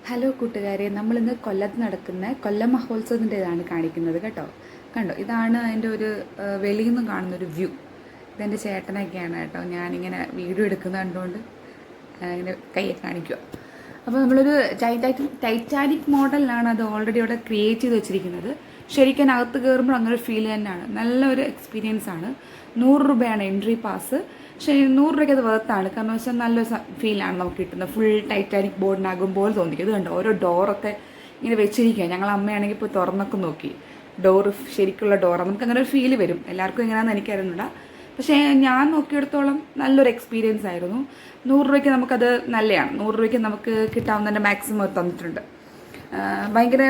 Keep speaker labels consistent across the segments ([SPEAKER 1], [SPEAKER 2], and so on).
[SPEAKER 1] Hello കൂട്ടുകാരെ, നമ്മളിന്ന് കൊല്ലത്ത് നടക്കുന്ന കൊല്ലം മഹോത്സവത്തിൻ്റെതാണ് കാണിക്കുന്നത് കേട്ടോ. കണ്ടോ, ഇതാണ് അതിൻ്റെ ഒരു വെളിയിൽ നിന്ന് കാണുന്നൊരു വ്യൂ. ഇതെൻ്റെ ചേട്ടനൊക്കെയാണ് കേട്ടോ. ഞാനിങ്ങനെ വീഡിയോ എടുക്കുന്നത് കണ്ടുകൊണ്ട് ഇങ്ങനെ കയ്യെ കാണിക്കുക. അപ്പോൾ നമ്മളൊരു ടൈറ്റാനിക് മോഡലിലാണ് അത് ഓൾറെഡി അവിടെ ക്രിയേറ്റ് ചെയ്ത് വെച്ചിരിക്കുന്നത്. ശരിക്കും അകത്ത് കയറുമ്പോൾ അങ്ങനെ ഒരു ഫീൽ തന്നെയാണ്. നല്ലൊരു എക്സ്പീരിയൻസ് ആണ്. 100 രൂപയാണ് എൻട്രി പാസ്. പക്ഷേ 100 രൂപയ്ക്ക് അത് വർത്താണ്. കാരണം വെച്ചാൽ നല്ലൊരു ഫീലാണ് നമുക്ക് കിട്ടുന്നത്. ഫുൾ ടൈറ്റാനിക് ബോർഡിനാകും പോലെ തോന്നിക്കും. ഇത് കണ്ടോ, ഓരോ ഡോറൊക്കെ ഇങ്ങനെ വെച്ചിരിക്കുക. ഞങ്ങൾ അമ്മയാണെങ്കിൽ ഇപ്പോൾ തുറന്നൊക്കെ നോക്കി. ഡോറ് ശരിക്കുള്ള ഡോറാണ്. നമുക്ക് അങ്ങനെ ഒരു ഫീല് വരും. എല്ലാവർക്കും എങ്ങനെയാണെന്ന് എനിക്കറിയുന്നില്ല. പക്ഷേ ഞാൻ നോക്കിയെടുത്തോളം നല്ലൊരു എക്സ്പീരിയൻസ് ആയിരുന്നു. 100 രൂപയ്ക്ക് നമുക്കത് നല്ലതാണ്. 100 രൂപയ്ക്ക് നമുക്ക് കിട്ടാവുന്നതിൻ്റെ മാക്സിമം തന്നിട്ടുണ്ട്. ഭയങ്കര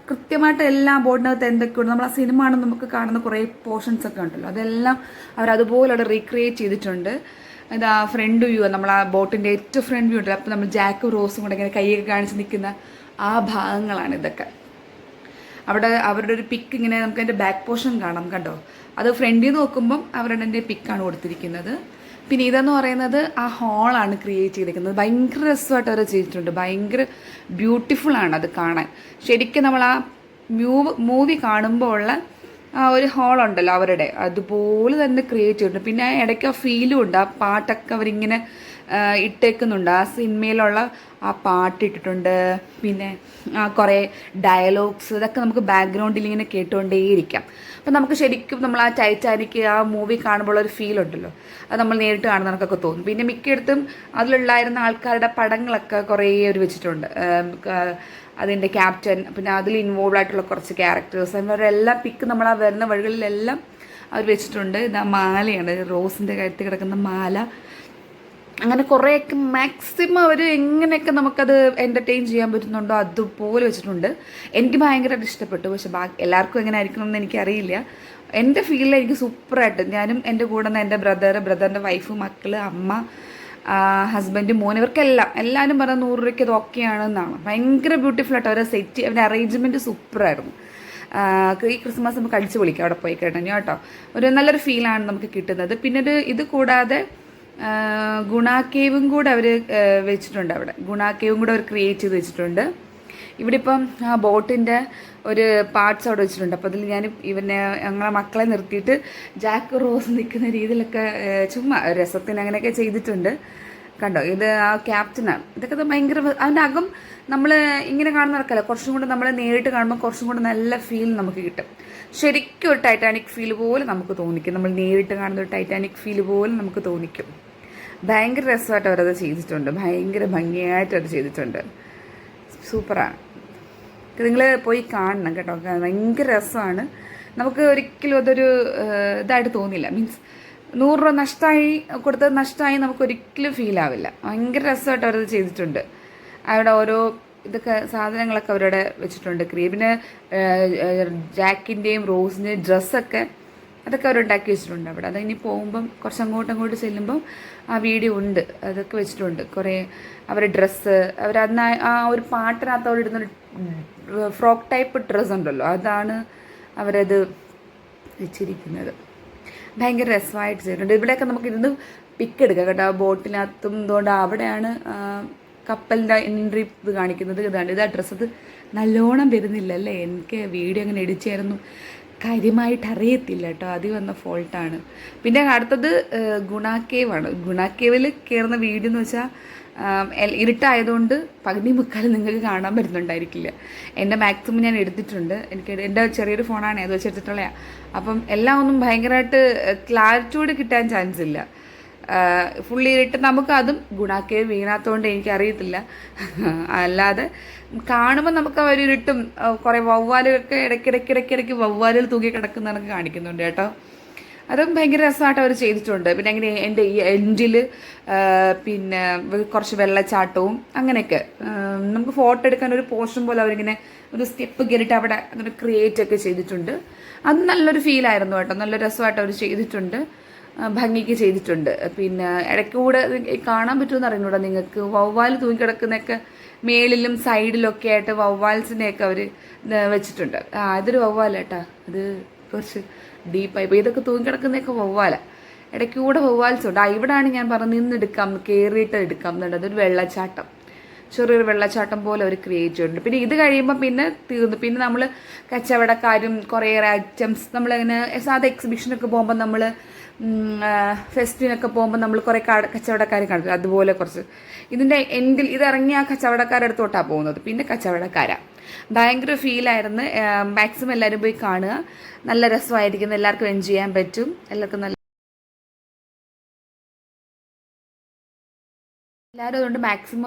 [SPEAKER 1] കൃത്യമായിട്ട് എല്ലാ ബോർഡിനകത്ത് എന്തൊക്കെയുണ്ട്, നമ്മൾ ആ സിനിമ ആണ് നമുക്ക് കാണുന്ന കുറേ പോർഷൻസ് ഒക്കെ ഉണ്ടല്ലോ, അതെല്ലാം അവരതുപോലെ അവിടെ റീക്രിയേറ്റ് ചെയ്തിട്ടുണ്ട്. ഇതാ ഫ്രണ്ട് വ്യൂ, നമ്മൾ ആ ബോട്ടിൻ്റെ ഏറ്റവും ഫ്രണ്ട് വ്യൂ ഉണ്ടല്ലോ. അപ്പോൾ നമ്മൾ ജാക്കും റോസും കൂടെ ഇങ്ങനെ കൈയൊക്കെ കാണിച്ച് നിൽക്കുന്ന ആ ഭാഗങ്ങളാണ് ഇതൊക്കെ. അവിടെ അവരുടെ ഒരു പിക്ക് ഇങ്ങനെ നമുക്ക് അതിൻ്റെ ബാക്ക് പോർഷൻ കാണാം. കണ്ടോ, അത് ഫ്രണ്ടിൽ നിന്ന് നോക്കുമ്പം അവരുടെ എൻ്റെ പിക്കാണ് കൊടുത്തിരിക്കുന്നത്. പിന്നെ ഇതെന്ന് പറയുന്നത് ആ ഹോളാണ് ക്രിയേറ്റ് ചെയ്തിരിക്കുന്നത്. ഭയങ്കര രസമായിട്ട് അവർ ചെയ്തിട്ടുണ്ട്. ഭയങ്കര ബ്യൂട്ടിഫുള്ളാണ് അത് കാണാൻ. ശരിക്കും നമ്മൾ ആ മൂവി കാണുമ്പോൾ ഉള്ള ആ ഒരു ഹോളുണ്ടല്ലോ അവരുടെ, അതുപോലെ തന്നെ ക്രിയേറ്റ് ചെയ്തിട്ടുണ്ട്. പിന്നെ ഇടയ്ക്ക് ആ ഫീലും ഉണ്ട്. ആ പാട്ടൊക്കെ അവരിങ്ങനെ ഇട്ടേക്കുന്നുണ്ട്. ആ സിനിമയിലുള്ള ആ പാട്ട് ഇട്ടിട്ടുണ്ട്. പിന്നെ കുറേ ഡയലോഗ്സ്, ഇതൊക്കെ നമുക്ക് ബാക്ക്ഗ്രൗണ്ടിൽ ഇങ്ങനെ കേട്ടുകൊണ്ടേയിരിക്കാം. അപ്പം നമുക്ക് ശരിക്കും നമ്മൾ ആ ടൈറ്റാനിക് ആ മൂവി കാണുമ്പോൾ ഒരു ഫീൽ ഉണ്ടല്ലോ, അത് നമ്മൾ നേരിട്ട് കാണുന്നവർക്കൊക്കെ തോന്നും. പിന്നെ മിക്കയിടത്തും അതിലുണ്ടായിരുന്ന ആൾക്കാരുടെ പടങ്ങളൊക്കെ കുറേ അവർ വെച്ചിട്ടുണ്ട്. അതിൻ്റെ ക്യാപ്റ്റൻ, പിന്നെ അതിൽ ഇൻവോൾവ് ആയിട്ടുള്ള കുറച്ച് ക്യാരക്ടേഴ്സ്, അവരെല്ലാം പിക്ക് നമ്മൾ ആ വരുന്ന വഴികളിലെല്ലാം അവർ വെച്ചിട്ടുണ്ട്. ഇതാ മാലയാണ്, റോസിൻ്റെ കഴുത്തിൽ കിടക്കുന്ന മാല. അങ്ങനെ കുറേയൊക്കെ മാക്സിമം അവർ എങ്ങനെയൊക്കെ നമുക്കത് എൻ്റർടൈൻ ചെയ്യാൻ പറ്റുന്നുണ്ടോ അതുപോലെ വെച്ചിട്ടുണ്ട്. എനിക്ക് ഭയങ്കരമായിട്ട് ഇഷ്ടപ്പെട്ടു. പക്ഷെ എല്ലാവർക്കും എങ്ങനെ ആയിരിക്കണമെന്ന് എനിക്കറിയില്ല. എൻ്റെ ഫീലിൽ എനിക്ക് സൂപ്പറായിട്ട്, ഞാനും എൻ്റെ കൂടെ നിന്ന് എൻ്റെ ബ്രദറിൻ്റെ വൈഫ്, മക്കൾ, അമ്മ, ഹസ്ബൻഡ്, മോൻ, എല്ലാവരും പറഞ്ഞ 100 രൂപയ്ക്ക് ഇത് ഓക്കെയാണെന്നാണ്. ഭയങ്കര ബ്യൂട്ടിഫുള്ളായിട്ട് അവരെ സെറ്റ്, അവരുടെ അറേഞ്ച്മെൻറ്റ് സൂപ്പറായിരുന്നു. ഈ ക്രിസ്മസ് നമുക്ക് അടിച്ചു പൊളിക്കാം അവിടെ പോയി കേട്ടോ. ഒരു നല്ലൊരു ഫീലാണ് നമുക്ക് കിട്ടുന്നത്. പിന്നെ ഇത് കൂടാതെ ഗുണ കേവും കൂടെ അവർ വെച്ചിട്ടുണ്ട്. അവിടെ ഗുണ കേവും കൂടെ അവർ ക്രിയേറ്റ് ചെയ്ത് വെച്ചിട്ടുണ്ട്. ഇവിടെ ഇപ്പം ആ ബോട്ടിൻ്റെ ഒരു പാർട്സ് അവിടെ വെച്ചിട്ടുണ്ട്. അപ്പോൾ അതിൽ ഞാൻ ഞങ്ങളെ മക്കളെ നിർത്തിയിട്ട് ജാക്ക് റോസ് നിൽക്കുന്ന രീതിയിലൊക്കെ ചുമ്മാ രസത്തിന് അങ്ങനെയൊക്കെ ചെയ്തിട്ടുണ്ട്. കണ്ടോ, ഇത് ആ ക്യാപ്റ്റനാണ്. ഇതൊക്കെ ഭയങ്കര, അതിൻ്റെ അകം നമ്മൾ ഇങ്ങനെ കാണുന്നവർക്കല്ല, കുറച്ചും കൂടെ നമ്മൾ നേരിട്ട് കാണുമ്പോൾ കുറച്ചും കൂടെ നല്ല ഫീൽ നമുക്ക് കിട്ടും. ശരിക്കും ഒരു ടൈറ്റാനിക് ഫീൽ പോലെ നമുക്ക് തോന്നിക്കും. നമ്മൾ നേരിട്ട് കാണുന്ന ഒരു ടൈറ്റാനിക് ഫീൽ പോലെ നമുക്ക് തോന്നിക്കും. ഭയങ്കര രസമായിട്ട് അവരത് ചെയ്തിട്ടുണ്ട്. ഭയങ്കര ഭംഗിയായിട്ട് അത് ചെയ്തിട്ടുണ്ട്. സൂപ്പറാണ്. നിങ്ങൾ പോയി കാണണം കേട്ടോ. ഭയങ്കര രസമാണ്. നമുക്ക് ഒരിക്കലും അതൊരു ഇതായിട്ട് തോന്നില്ല. മീൻസ് 100 രൂപ കൊടുത്തത് നഷ്ടമായി നമുക്ക് ഒരിക്കലും ഫീൽ ആവില്ല. ഭയങ്കര രസമായിട്ട് അവരത് ചെയ്തിട്ടുണ്ട്. അവിടെ ഓരോ ഇതൊക്കെ സാധനങ്ങളൊക്കെ അവരവിടെ വെച്ചിട്ടുണ്ട്. പിന്നെ ജാക്കിൻ്റെയും റോസിൻ്റെയും ഡ്രസ്സൊക്കെ അതൊക്കെ അവരുണ്ടാക്കി വെച്ചിട്ടുണ്ട് അവിടെ. അതിനി പോകുമ്പം കുറച്ച് അങ്ങോട്ട് ചെല്ലുമ്പം ആ വീഡിയോ ഉണ്ട്, അതൊക്കെ വെച്ചിട്ടുണ്ട്. കുറേ അവരുടെ ഡ്രസ്സ്, അവരന്ന് ആ ഒരു പാട്ടിനകത്ത് അവരിടുന്നൊരു ഫ്രോക്ക് ടൈപ്പ് ഡ്രസ്സ് ഉണ്ടല്ലോ, അതാണ് അവരത് വെച്ചിരിക്കുന്നത്. ഭയങ്കര രസമായിട്ട് ചെയ്തിട്ടുണ്ട്. ഇവിടെയൊക്കെ നമുക്ക് ഇരുന്ന് പിക്ക് എടുക്കാം കേട്ടോ. ആ ബോട്ടിനകത്തും ഇതുകൊണ്ട് അവിടെയാണ് കപ്പലിൻ്റെ എൻട്രി ഇത് കാണിക്കുന്നത്. ഇതാ ഡ്രസ്സ്. അത് നല്ലോണം വരുന്നില്ല അല്ലേ, എനിക്ക് വീഡിയോ അങ്ങനെ ഇടിച്ചായിരുന്നു കാര്യമായിട്ട് അറിയത്തില്ല കേട്ടോ. അത് വന്ന ഫോൾട്ടാണ്. പിന്നെ അടുത്തത് ഗുണാക്കേവാണ്. ഗുണാക്കേവിൽ കയറുന്ന വീഡിയോ എന്ന് വെച്ചാൽ ഇരുട്ടായതുകൊണ്ട് പകുതി മുക്കാലും നിങ്ങൾക്ക് കാണാൻ പറ്റുന്നുണ്ടായിരിക്കില്ല. എൻ്റെ മാക്സിമം ഞാൻ എടുത്തിട്ടുണ്ട്. എൻ്റെ ചെറിയൊരു ഫോണാണ്, അത് വെച്ചെടുത്തിട്ടുള്ളതാണ്. അപ്പം എല്ലാം ഒന്നും ഭയങ്കരമായിട്ട് ക്ലാരിറ്റിയോട് കിട്ടാൻ ചാൻസ് ഇല്ല. ഫുള്ളി ഇരുട്ട്. നമുക്ക് അതും ഗുണാക്കേവ് വീണാത്തതുകൊണ്ട് എനിക്കറിയത്തില്ല. അല്ലാതെ കാണുമ്പോൾ നമുക്ക് അവർ ഇരുട്ടും കുറേ വവ്വാലുകളൊക്കെ ഇടയ്ക്കിടയ്ക്ക് വവ്വാലുകൾ തൂക്കി കിടക്കുന്നതൊക്കെ കാണിക്കുന്നുണ്ട് കേട്ടോ. അതും ഭയങ്കര രസമായിട്ട് അവർ ചെയ്തിട്ടുണ്ട്. പിന്നെ അങ്ങനെ എൻ്റെ ഈ എൻഡിൽ പിന്നെ കുറച്ച് വെള്ളച്ചാട്ടവും അങ്ങനെയൊക്കെ നമുക്ക് ഫോട്ടോ എടുക്കാൻ ഒരു പോർഷൻ പോലെ അവരിങ്ങനെ ഒരു സ്റ്റെപ്പ് കയറിയിട്ട് അവിടെ അങ്ങനെ ക്രിയേറ്റ് ഒക്കെ ചെയ്തിട്ടുണ്ട്. അത് നല്ലൊരു ഫീലായിരുന്നു കേട്ടോ. നല്ല രസമായിട്ട് അവർ ചെയ്തിട്ടുണ്ട്. ഭംഗിക്ക് ചെയ്തിട്ടുണ്ട്. പിന്നെ ഇടയ്ക്കൂടെ കാണാൻ പറ്റുമെന്ന് അറിഞ്ഞൂടാ നിങ്ങൾക്ക്, വവ്വാൽ തൂങ്ങിക്കിടക്കുന്നതൊക്കെ മേളിലും സൈഡിലൊക്കെ ആയിട്ട് വവ്വാൽസിനെയൊക്കെ അവർ വെച്ചിട്ടുണ്ട്. ഇതൊരു വവ്വാല കേട്ടോ, അത് കുറച്ച് ഡീപ്പായി പോയി. ഇതൊക്കെ തൂങ്ങിക്കിടക്കുന്നതൊക്കെ വവ്വാല. ഇടയ്ക്കൂടെ വവ്വാൽസ് ഉണ്ട്. ഇവിടെയാണ് ഞാൻ പറഞ്ഞ് നിന്നെടുക്കാം, കയറിയിട്ട് എടുക്കാം എന്നുള്ളത്. അതൊരു വെള്ളച്ചാട്ടം. ചെറിയൊരു വെള്ളച്ചാട്ടം പോലെ അവർ ക്രിയേറ്റ് ചെയ്തിട്ടുണ്ട്. പിന്നെ ഇത് കഴിയുമ്പോൾ പിന്നെ തീർന്നു. പിന്നെ നമ്മൾ കച്ചവടക്കാരും കുറേയേറെ ഐറ്റംസ് നമ്മളിങ്ങനെ സാധാ എക്സിബിഷനൊക്കെ പോകുമ്പോൾ നമ്മൾ ഫെസ്റ്റിനൊക്കെ പോകുമ്പോൾ നമ്മൾ കുറേ കച്ചവടക്കാർ കാണിക്കും. അതുപോലെ കുറച്ച് ഇതിൻ്റെ എൻഡിൽ ഇതിറങ്ങിയ ആ കച്ചവടക്കാരുടെ അടുത്തോട്ടാണ് പോകുന്നത്. പിന്നെ കച്ചവടക്കാരാണ്. ഭയങ്കര ഫീലായിരുന്നു. മാക്സിമം എല്ലാവരും പോയി കാണുക. നല്ല രസമായിരിക്കും. എല്ലാവർക്കും എൻജോയ് ചെയ്യാൻ പറ്റും. എല്ലാവർക്കും എല്ലാവരും അതുകൊണ്ട് മാക്സിമം